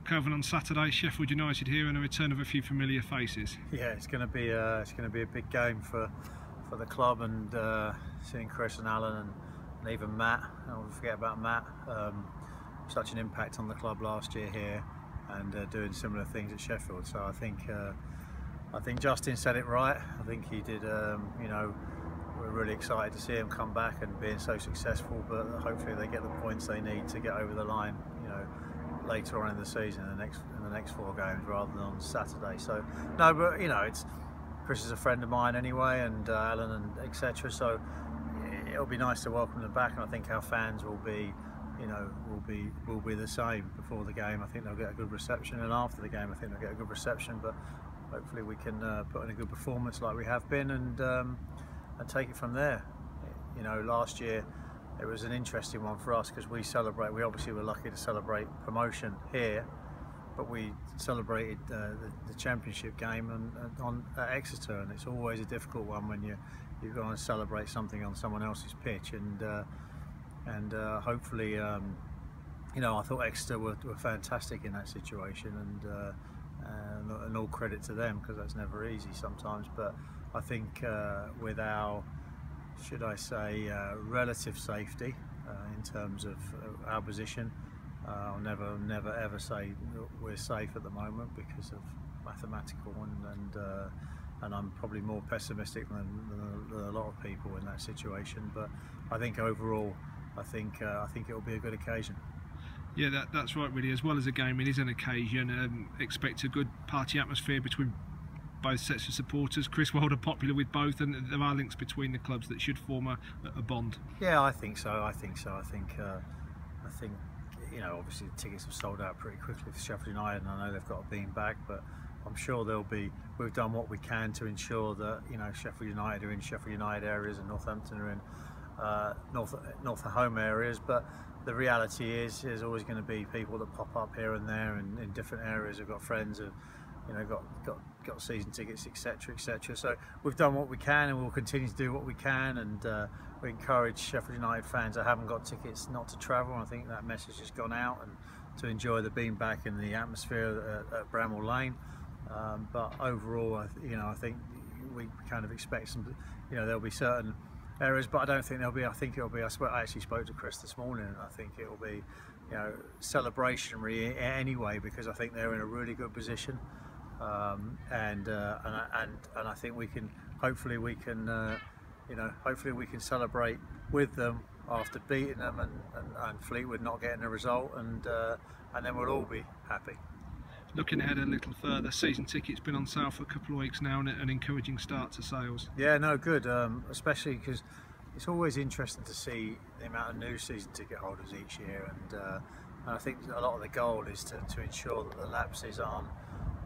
Kelvin, on Saturday, Sheffield United here, and a return of a few familiar faces. Yeah, it's going to be a big game for the club, and seeing Chris and Alan and even Matt. I don't forget about Matt. Such an impact on the club last year here, and doing similar things at Sheffield. So I think Justin said it right. I think he did. We're really excited to see him come back and being so successful. But hopefully they get the points they need to get over the line. Later on in the season, in the next 4 games, rather than on Saturday. So no, but it's Chris is a friend of mine anyway, and Alan and etc. So it'll be nice to welcome them back, and I think our fans will be the same before the game. I think they'll get a good reception, and after the game, I think they'll get a good reception. But hopefully we can put in a good performance like we have been, and take it from there. Last year it was an interesting one for us because we obviously were lucky to celebrate promotion here, but we celebrated the championship game at Exeter, and it's always a difficult one when you go and celebrate something on someone else's pitch, and hopefully I thought Exeter were fantastic in that situation, and all credit to them, because that's never easy sometimes. But I think with our, should I say, relative safety in terms of our position, I'll never ever say we're safe at the moment because of mathematical, and I'm probably more pessimistic than a lot of people in that situation. But I think overall, I think it'll be a good occasion. Yeah, that's right, really. As well as a game, it is an occasion. Expect a good party atmosphere between both sets of supporters. Chris Wilder popular with both, and there are links between the clubs that should form a bond. Yeah, I think so. I think obviously the tickets have sold out pretty quickly for Sheffield United, and I know they've got a bean bag, but I'm sure we've done what we can to ensure that Sheffield United are in Sheffield United areas, and Northampton are in North home areas. But the reality is there's always going to be people that pop up here and there in different areas. I've got friends who've got season tickets, etc. So we've done what we can, and we'll continue to do what we can, and we encourage Sheffield United fans that haven't got tickets not to travel. I think that message has gone out, and to enjoy the beanbag and the atmosphere at Bramall Lane. But overall, I think we kind of expect some. There'll be certain areas, but I don't think there'll be. I think it'll be. I actually spoke to Chris this morning, and I think it'll be, celebrationary anyway, because I think they're in a really good position. And I think we can hopefully we can celebrate with them after beating them and Fleetwood not getting a result, and then we'll all be happy. Looking ahead a little further, season tickets been on sale for a couple of weeks now, and an encouraging start to sales. Yeah, no, good. Especially because it's always interesting to see the amount of new season ticket holders each year, and I think a lot of the goal is to ensure that the lapses aren't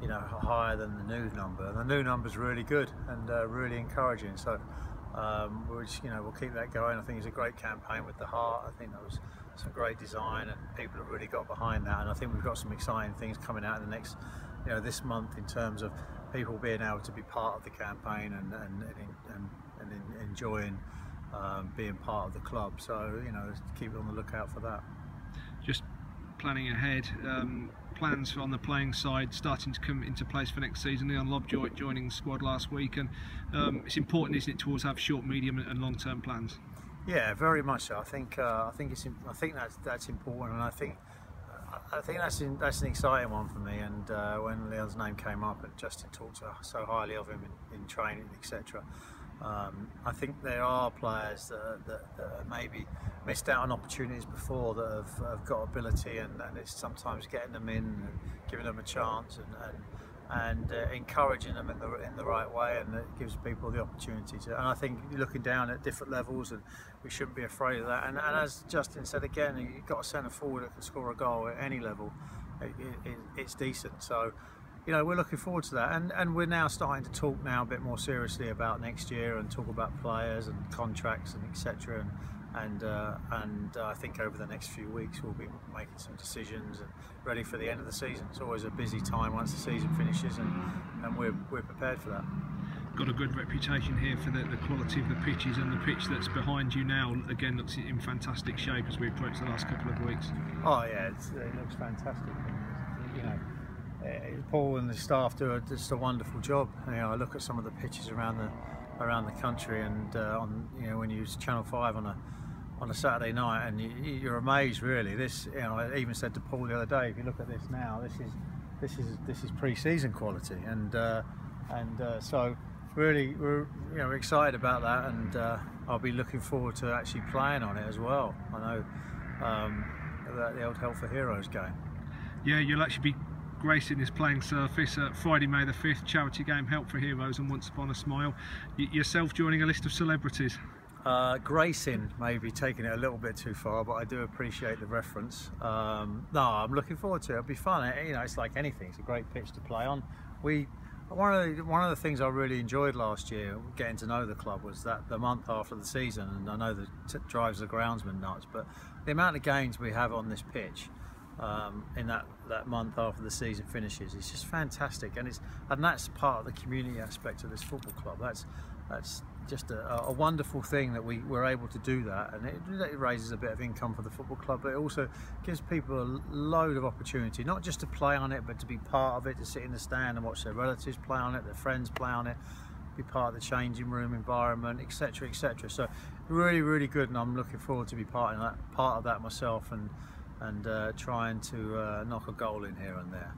higher than the new number. The new number is really good and really encouraging. So we'll keep that going. I think it's a great campaign with the heart. I think that was some great design, and people have really got behind that. And I think we've got some exciting things coming out in the next, this month, in terms of people being able to be part of the campaign and enjoying being part of the club. So keep on the lookout for that. Just planning ahead. Plans on the playing side starting to come into place for next season. Leon Lobjoy joining the squad last week, and it's important, isn't it, to always have short, medium, and long-term plans? Yeah, very much so. I think that's important, and I think that's an exciting one for me. And when Leon's name came up, and Justin talked so highly of him in training, etc. I think there are players that maybe missed out on opportunities before, that have got ability, and it's sometimes getting them in and giving them a chance, and encouraging them in the right way, and it gives people the opportunity to. And I think you're looking down at different levels, and we shouldn't be afraid of that. And as Justin said again, you've got a centre forward that can score a goal at any level. It's decent. So we're looking forward to that, and we're now starting to talk now a bit more seriously about next year, and talk about players and contracts and etc. And I think over the next few weeks we'll be making some decisions and ready for the end of the season. It's always a busy time once the season finishes, and we're prepared for that. Got a good reputation here for the quality of the pitches, and the pitch that's behind you now again looks in fantastic shape as we approach the last couple of weeks. Oh yeah, it looks fantastic. you know, Paul and the staff do just a wonderful job. You know, I look at some of the pitches around the country, and you know, when you use Channel 5 on a Saturday night, and you're amazed really. This, you know, I even said to Paul the other day, if you look at this now, this is pre-season quality, and so really we're excited about that, and I'll be looking forward to actually playing on it as well. I know that the old Help for Heroes game. Yeah, you'll actually be gracing this playing surface at Friday, May the 5th, charity game Help for Heroes and Once Upon a Smile. Yourself joining a list of celebrities. Gracing may be taking it a little bit too far, but I do appreciate the reference. No, I'm looking forward to it. It'll be fun. You know, it's like anything. It's a great pitch to play on. One of the things I really enjoyed last year, getting to know the club, was that the month after the season, and I know that drives the groundsman nuts, but the amount of games we have on this pitch in that month after the season finishes, it's just fantastic, and that's part of the community aspect of this football club. That's just a wonderful thing that we're able to do that, and it raises a bit of income for the football club, but it also gives people a load of opportunity, not just to play on it, but to be part of it, to sit in the stand and watch their relatives play on it, their friends play on it, be part of the changing room environment, etc., etc. So really good, and I'm looking forward to be part of that myself, and trying to knock a goal in here and there.